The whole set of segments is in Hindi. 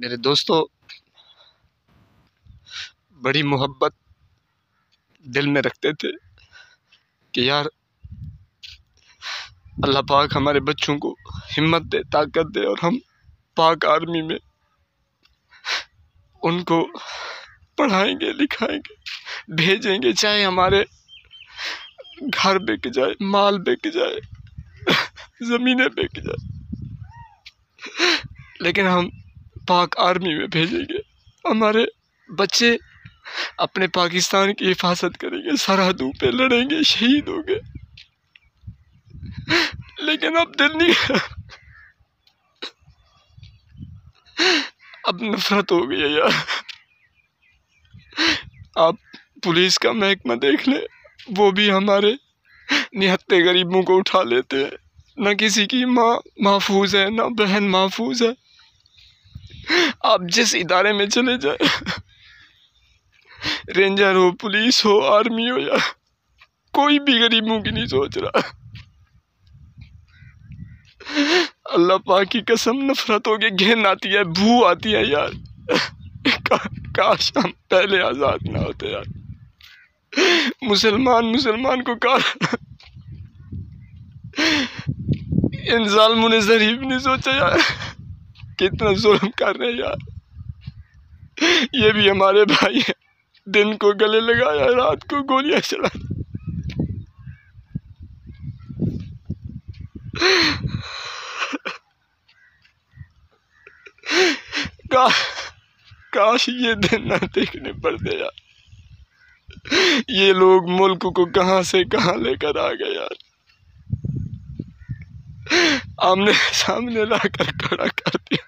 मेरे दोस्तों, बड़ी मोहब्बत दिल में रखते थे कि यार अल्लाह पाक हमारे बच्चों को हिम्मत दे, ताकत दे और हम पाक आर्मी में उनको पढ़ाएंगे, लिखाएंगे, भेजेंगे, चाहे हमारे घर बिक जाए, माल बिक जाए, ज़मीनें बिक जाए, लेकिन हम पाक आर्मी में भेजेंगे। हमारे बच्चे अपने पाकिस्तान की हिफाजत करेंगे, सरहदों पे लड़ेंगे, शहीद होंगे। लेकिन अब दिल नहीं, अब नफरत हो गई है यार। आप पुलिस का महकमा देख ले, वो भी हमारे निहत्ते गरीबों को उठा लेते हैं। न किसी की माँ महफूज है, न बहन महफूज है। आप जिस इदारे में चले जाए, रेंजर हो, पुलिस हो, आर्मी हो, या कोई भी गरीबों की नहीं सोच रहा। अल्लाह पाक की कसम, नफरत हो गई, घिन आती है, भू आती है यार। काश हम पहले आजाद ना होते यार। मुसलमान को काश इन जालिमों ने जरा भी नहीं सोचा यार, कितना जुल्म कर रहे हैं यार। ये भी हमारे भाई हैं, दिन को गले लगाया, रात को गोलियां चला। काश ये दिन ना देखने पड़ते यार। ये लोग मुल्क को कहां से कहां लेकर आ गए यार। आमने सामने लाकर खड़ा कर दिया।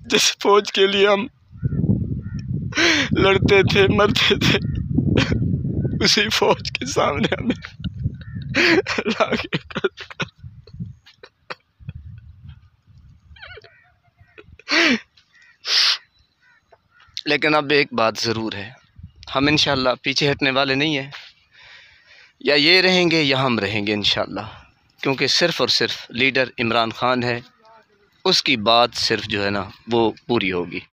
जिस फौज के लिए हम लड़ते थे, मरते थे, उसी फौज के सामने हमें लाके कर। लेकिन अब एक बात ज़रूर है, हम इंशाअल्लाह पीछे हटने वाले नहीं हैं। या ये रहेंगे या हम रहेंगे इंशाअल्लाह, क्योंकि सिर्फ़ और सिर्फ लीडर इमरान खान है, उसकी बात सिर्फ जो है ना वो पूरी होगी।